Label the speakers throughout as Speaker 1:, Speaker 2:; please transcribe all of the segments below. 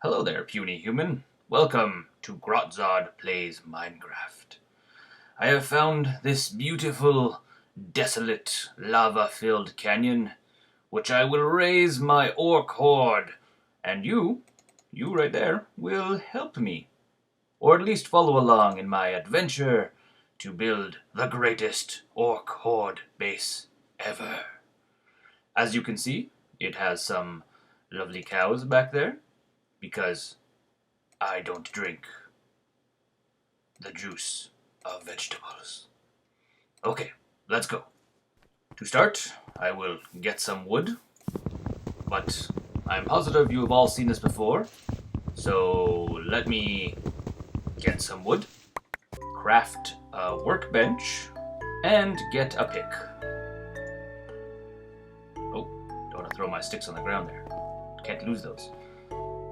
Speaker 1: Hello there, puny human. Welcome to Grotzod Plays Minecraft. I have found this beautiful, desolate, lava-filled canyon, which I will raise my orc horde, and you right there, will help me, or at least follow along in my adventure to build the greatest orc horde base ever. As you can see, it has some lovely cows back there, because I don't drink the juice of vegetables. Okay, let's go. To start, I will get some wood, but I'm positive you have all seen this before, so let me get some wood, craft a workbench, and get a pick. Oh, don't want to throw my sticks on the ground there. Can't lose those.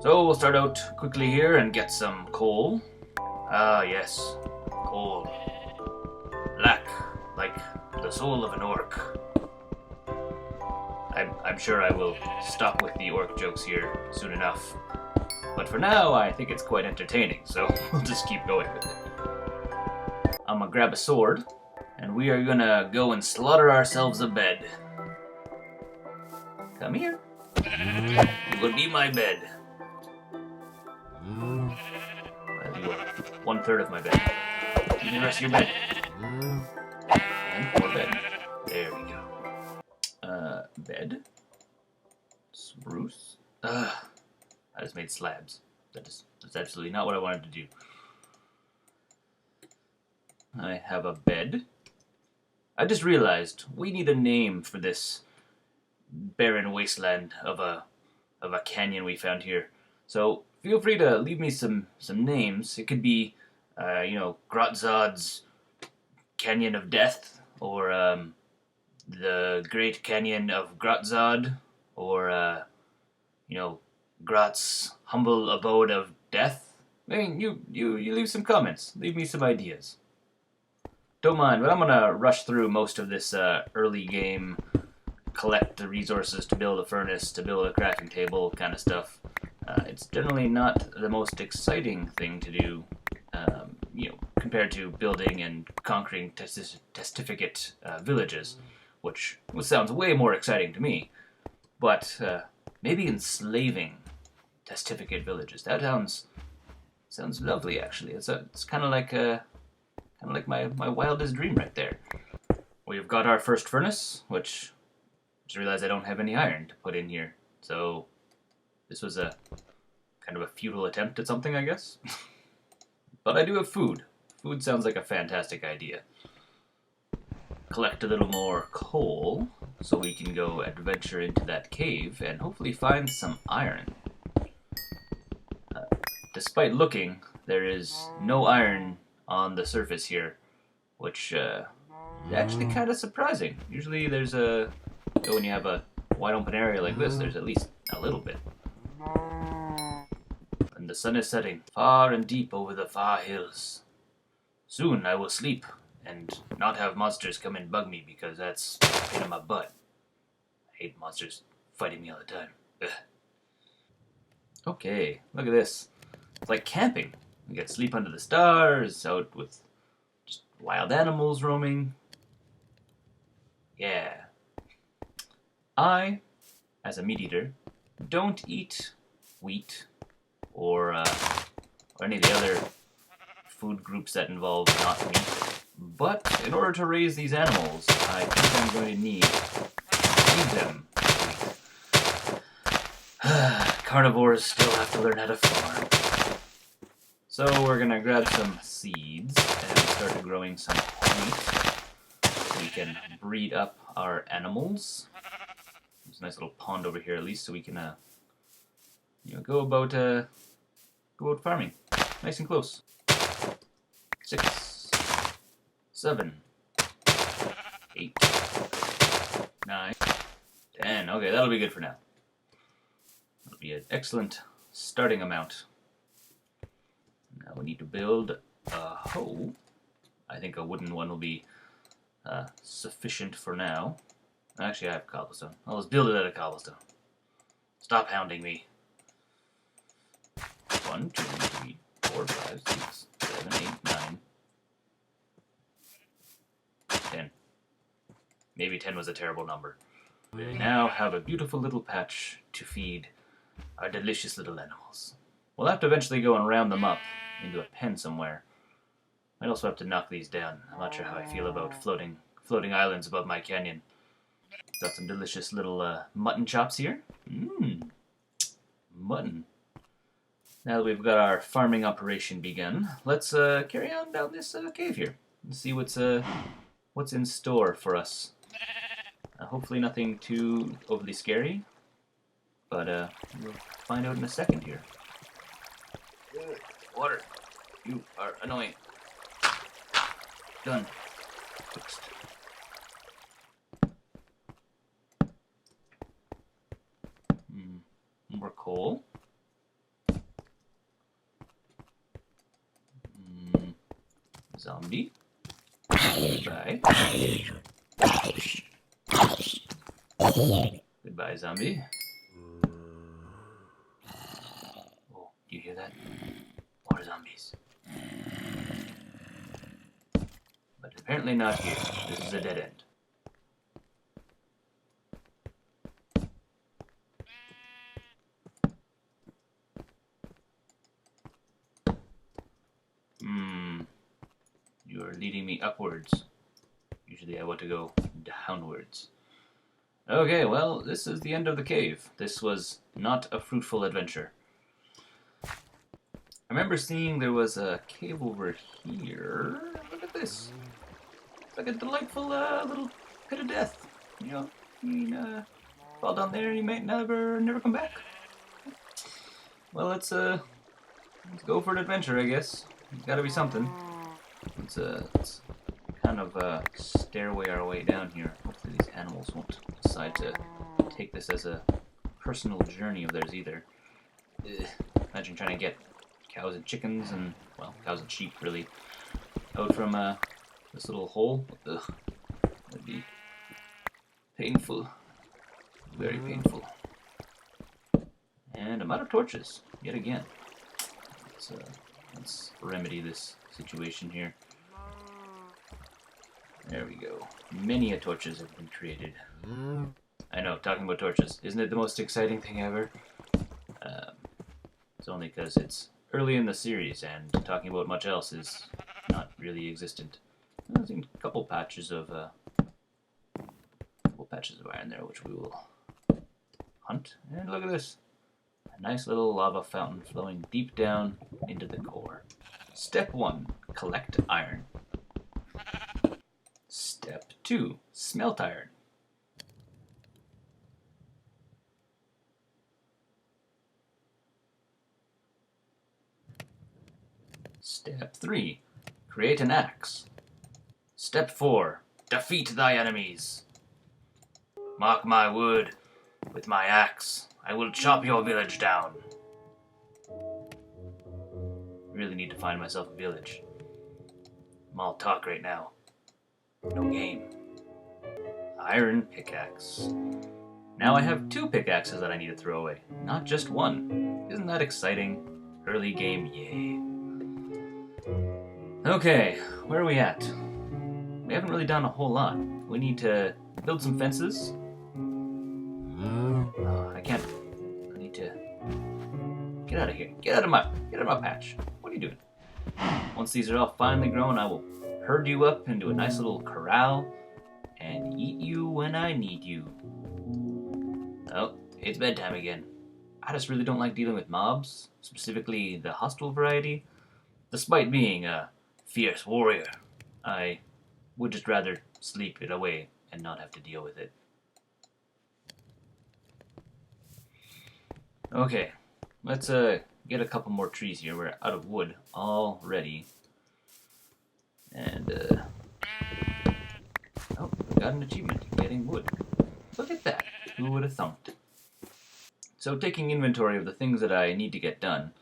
Speaker 1: So we'll start out quickly here and get some coal. Ah, yes, coal. Black, like the soul of an orc. I'm sure I will stop with the orc jokes here soon enough. But for now, I think it's quite entertaining, so we'll just keep going with it. I'm gonna grab a sword, and we are gonna go and slaughter ourselves a bed. Come here. You will be my bed. Well, you are 1/3 of my bed. Give me the rest of your bed. And more bed. There we go. Bed. Spruce. I just made slabs. That's absolutely not what I wanted to do. I have a bed. I just realized we need a name for this barren wasteland of a canyon we found here. So feel free to leave me some names. It could be, Grotzod's Canyon of Death, or the Great Canyon of Grotzod, or Grot's Humble Abode of Death. I mean, you leave some comments. Leave me some ideas. Don't mind, but I'm gonna rush through most of this early game, collect the resources to build a furnace, to build a crafting table kind of stuff. It's generally not the most exciting thing to do, compared to building and conquering testificate villages, which sounds way more exciting to me. But maybe enslaving testificate villages. That sounds lovely, actually. It's kind of like my wildest dream right there. We've got our first furnace, which I just realized I don't have any iron to put in here. So this was a kind of a futile attempt at something, I guess. But I do have food. Food sounds like a fantastic idea. Collect a little more coal so we can go adventure into that cave and hopefully find some iron. Despite looking, there is no iron on the surface here, which is actually kind of surprising. Usually when you have a wide open area like this, there's at least a little bit. And the sun is setting far and deep over the far hills. Soon I will sleep and not have monsters come and bug me, because that's a pain in my butt. I hate monsters fighting me all the time. Ugh. Okay, look at this. It's like camping. We get sleep under the stars, out with just wild animals roaming. Yeah. I, as a meat eater, don't eat wheat or any of the other food groups that involve not meat. But in order to raise these animals, I think I'm going to need to feed them. Carnivores still have to learn how to farm. So we're gonna grab some seeds and start growing some wheat so we can breed up our animals. There's a nice little pond over here, at least, so we can go about farming, nice and close. 6, 7, 8, 9, 10. Okay, that'll be good for now. That'll be an excellent starting amount. Now we need to build a hoe. I think a wooden one will be sufficient for now. Actually, I have cobblestone. I'll just build it out of cobblestone. Stop hounding me. 1, 2, 3, 4, 5, 6, 7, 8, 9, 10. Maybe 10 was a terrible number. We now have a beautiful little patch to feed our delicious little animals. We'll have to eventually go and round them up into a pen somewhere. Might also have to knock these down. I'm not sure how I feel about floating islands above my canyon. Got some delicious little mutton chops here. Mmm, mutton. Now that we've got our farming operation begun, let's carry on down this cave here and see what's in store for us. Hopefully nothing too overly scary, but we'll find out in a second here. Water, you are annoying. Done. Fixed. More coal. Zombie. Goodbye. Goodbye, zombie. Oh, do you hear that? More zombies. But apparently not here. This is a dead end. You are leading me upwards. Usually I want to go downwards. Okay, well, this is the end of the cave. This was not a fruitful adventure. I remember seeing there was a cave over here. Look at this. It's like a delightful little pit of death. You know, you fall down there and you might never come back. Well, let's go for an adventure, I guess. There's gotta be something. Let's kind of stairway our way down here. Hopefully these animals won't decide to take this as a personal journey of theirs either. Imagine trying to get cows and chickens and, well, cows and sheep really, out from this little hole. Ugh, that'd be painful. Very painful. And I'm out of torches, yet again. Let's remedy this situation here. There we go. Many a torches have been created. I know, talking about torches. Isn't it the most exciting thing ever? It's only because it's early in the series and talking about much else is not really existent. I've seen a couple patches of iron there, which we will hunt. And look at this. A nice little lava fountain flowing deep down into the core. Step 1, collect iron. Step 2, smelt iron. Step 3, create an axe. Step 4, defeat thy enemies. Mark my word, with my axe, I will chop your village down. Really need to find myself a village. I'm all talk right now. No game. Iron pickaxe. Now I have 2 pickaxes that I need to throw away, not just one. Isn't that exciting? Early game, yay. Okay, where are we at? We haven't really done a whole lot. We need to build some fences. I can't. I need to get out of here. Get out of my patch. What are you doing? Once these are all finally grown, I will herd you up into a nice little corral and eat you when I need you. Oh, it's bedtime again. I just really don't like dealing with mobs, specifically the hostile variety. Despite being a fierce warrior, I would just rather sleep it away and not have to deal with it. Okay, let's get a couple more trees here. We're out of wood already. And, oh, we got an achievement, getting wood. Look at that, who would have thunked? So taking inventory of the things that I need to get done,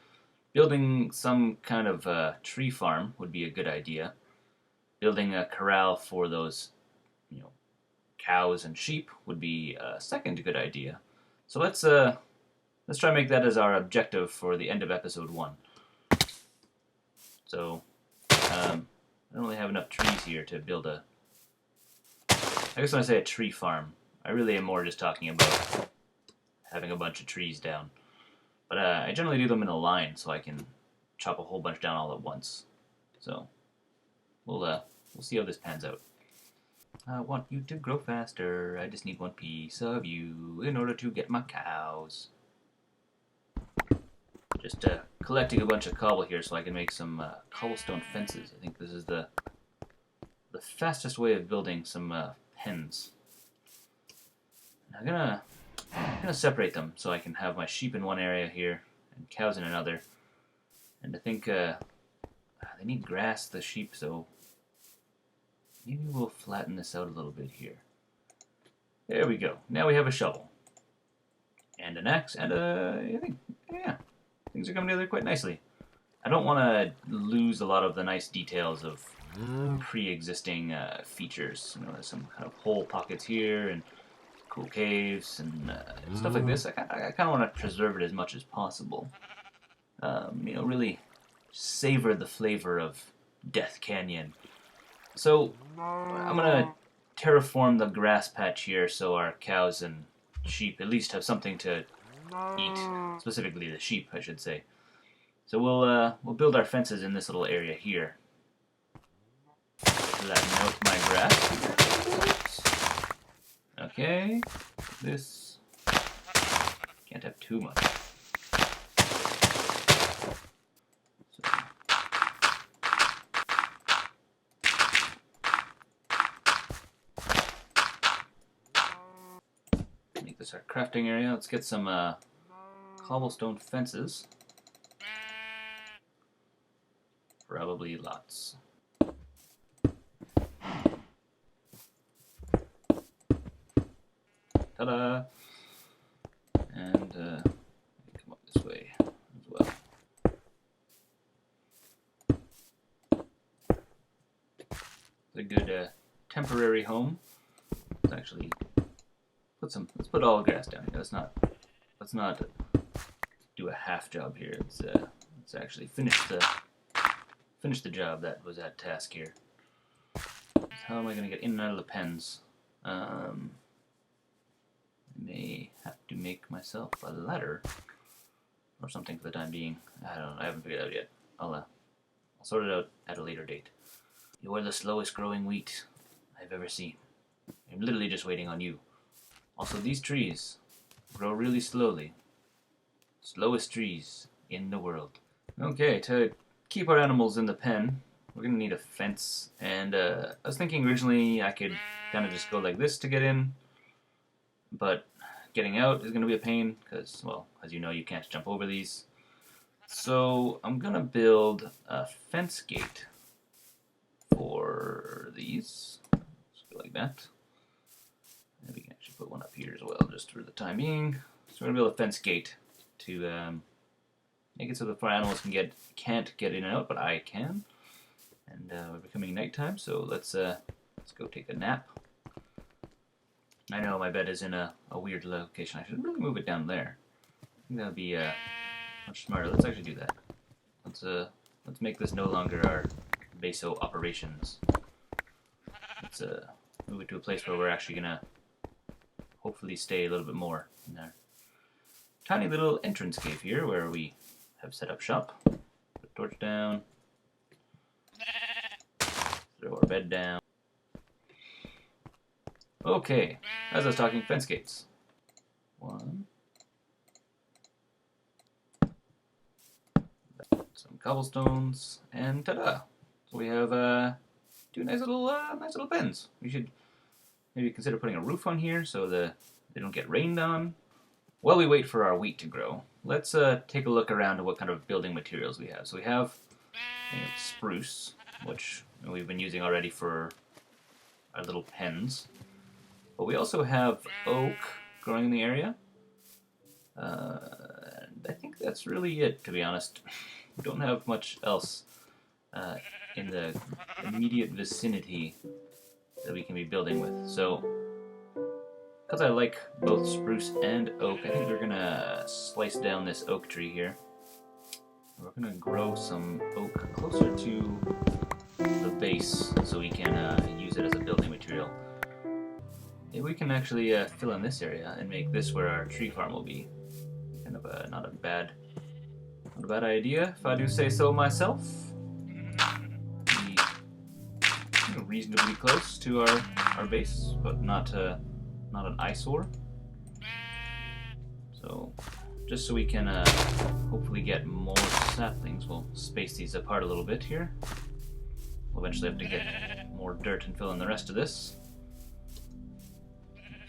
Speaker 1: building some kind of tree farm would be a good idea. Building a corral for those, cows and sheep would be a second good idea. So let's let's try and make that as our objective for the end of episode 1. So, I don't really have enough trees here to build a... I guess when I say a tree farm, I really am more just talking about having a bunch of trees down. But I generally do them in a line so I can chop a whole bunch down all at once. So, we'll see how this pans out. I want you to grow faster. I just need one piece of you in order to get my cows. Just collecting a bunch of cobble here so I can make some cobblestone fences. I think this is the fastest way of building some pens. I'm gonna separate them so I can have my sheep in one area here and cows in another. And I think they need grass, the sheep, so maybe we'll flatten this out a little bit here. There we go. Now we have a shovel and an axe and I think, yeah, things are coming together quite nicely. I don't want to lose a lot of the nice details of pre-existing features. You know, there's some kind of hole pockets here and cool caves and stuff like this. I kind of want to preserve it as much as possible. You know, really savor the flavor of Death Canyon. So I'm gonna terraform the grass patch here so our cows and sheep at least have something to eat. Specifically, the sheep, I should say. So we'll build our fences in this little area here. Flatten out my grass. Okay, this can't have too much. So. Make this our crafting area. Let's get some cobblestone fences. Probably lots. Ta-da! And come up this way as well. It's a good temporary home. Let's actually let's put all grass down here. Let's not do a half job here. Let's actually finish the job that was at task here. How am I going to get in and out of the pens? May have to make myself a ladder or something for the time being. I don't know. I haven't figured it out yet. I'll sort it out at a later date. You are the slowest growing wheat I've ever seen. I'm literally just waiting on you. Also, these trees grow really slowly. Slowest trees in the world. Okay, to keep our animals in the pen, we're gonna need a fence. And I was thinking originally I could kind of just go like this to get in, but getting out is gonna be a pain because, well, as you know, you can't jump over these. So I'm gonna build a fence gate for these. Let's go like that. And we can actually put one up here as well, just for the time being. So we're gonna build a fence gate to make it so the animals can't get in and out, but I can. And we're becoming nighttime, so let's go take a nap. I know my bed is in a weird location. I should really move it down there. I think that would be much smarter. Let's actually do that. Let's make this no longer our base of operations. Let's move it to a place where we're actually gonna hopefully stay a little bit more in our tiny little entrance cave here where we have set up shop. Put a torch down. Throw our bed down. Okay, as I was talking, fence gates. One. Some cobblestones, and ta-da! So we have two nice little pens. We should maybe consider putting a roof on here so they don't get rained on. While we wait for our wheat to grow, let's take a look around at what kind of building materials we have. So we have spruce, which we've been using already for our little pens. But we also have oak growing in the area. And I think that's really it, to be honest. We don't have much else in the immediate vicinity that we can be building with. So because I like both spruce and oak, I think we're gonna slice down this oak tree here. We're gonna grow some oak closer to the base so we can use it as a building material. Maybe we can actually fill in this area and make this where our tree farm will be. Kind of not a bad idea, if I do say so myself. Be reasonably close to our base, but not an eyesore. So, just so we can hopefully get more saplings, we'll space these apart a little bit here. We'll eventually have to get more dirt and fill in the rest of this.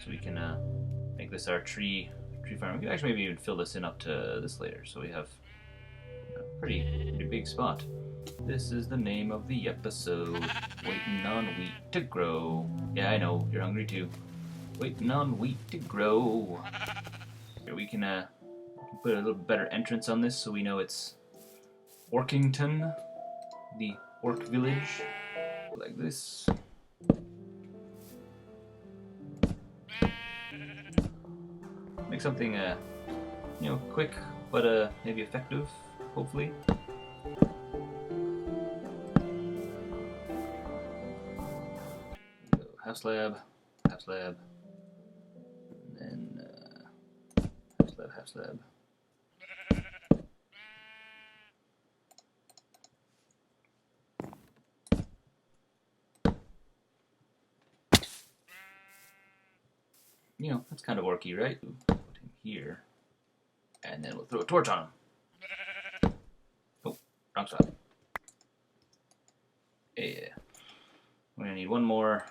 Speaker 1: So we can make this our tree farm. We can actually maybe even fill this in up to this later, so we have a pretty big spot. This is the name of the episode. Waiting on wheat to grow. Yeah, I know, you're hungry too. Waiting on wheat to grow. Here we can put a little better entrance on this so we know it's Orkington, the Orc village. Like this. Make something, quick, but maybe effective, hopefully. Half slab, and then half slab. That's kind of orky, right? Put him here, and then we'll throw a torch on him. Oh, wrong spot. Yeah. We're gonna need one more.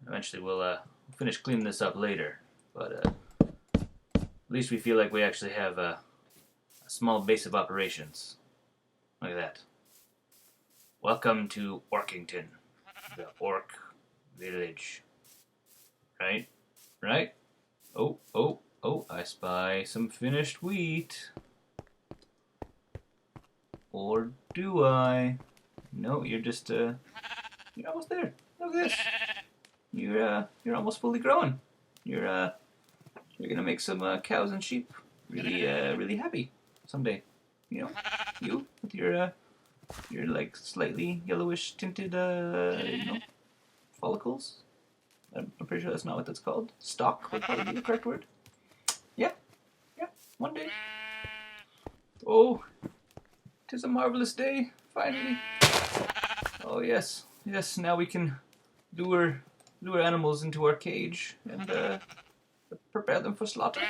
Speaker 1: Eventually we'll finish cleaning this up later, but at least we feel like we actually have a small base of operations. Look at that. Welcome to Orkington, the Orc village. Right? Right? Oh, I spy some finished wheat. Or do I? No, you're just, you're almost there. Look at this. You're almost fully grown. You're gonna make some cows and sheep really happy someday. You with your like slightly yellowish tinted follicles. I'm pretty sure that's not what that's called. Stock would probably be the correct word. Yeah, one day. Oh, 'tis a marvelous day, finally. Oh yes, now we can lure animals into our cage and prepare them for slaughter.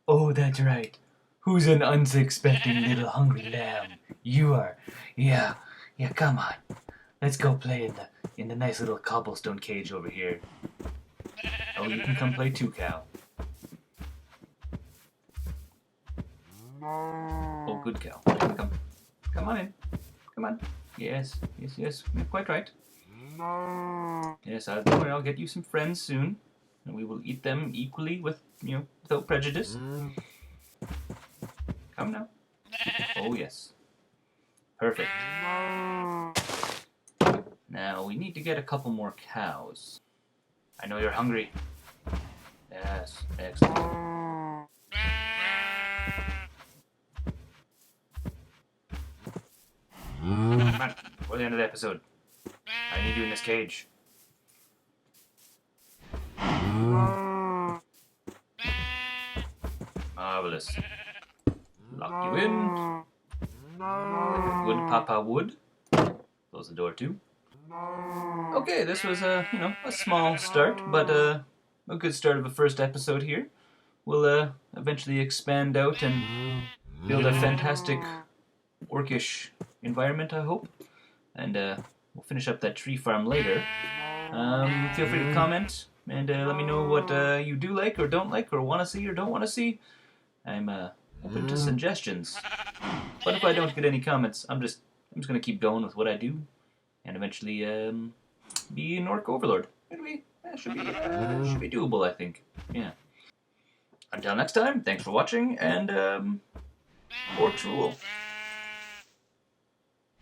Speaker 1: Oh, that's right. Who's an unsuspecting little hungry lamb? You are. Yeah, come on. Let's go play in the nice little cobblestone cage over here. Oh, you can come play too, cow. Oh, good cow. Come on in. Come on. Yes. You're quite right. Yes, I'll get you some friends soon, and we will eat them equally without prejudice. Come now. Oh, yes. Perfect. Now, we need to get a couple more cows. I know you're hungry. Yes, excellent. Come on, we're the end of the episode. I need you in this cage. Marvelous. Lock you in. Good Papa would. Close the door too. Okay, this was a small start, but a good start of a first episode here. We'll eventually expand out and build a fantastic orcish environment, I hope. And we'll finish up that tree farm later. Feel free to comment and let me know what you do like or don't like or want to see or don't want to see. I'm open to suggestions. But if I don't get any comments, I'm just gonna keep going with what I do and eventually be an orc overlord. Should be doable, I think. Yeah. Until next time, thanks for watching, and orcs rule.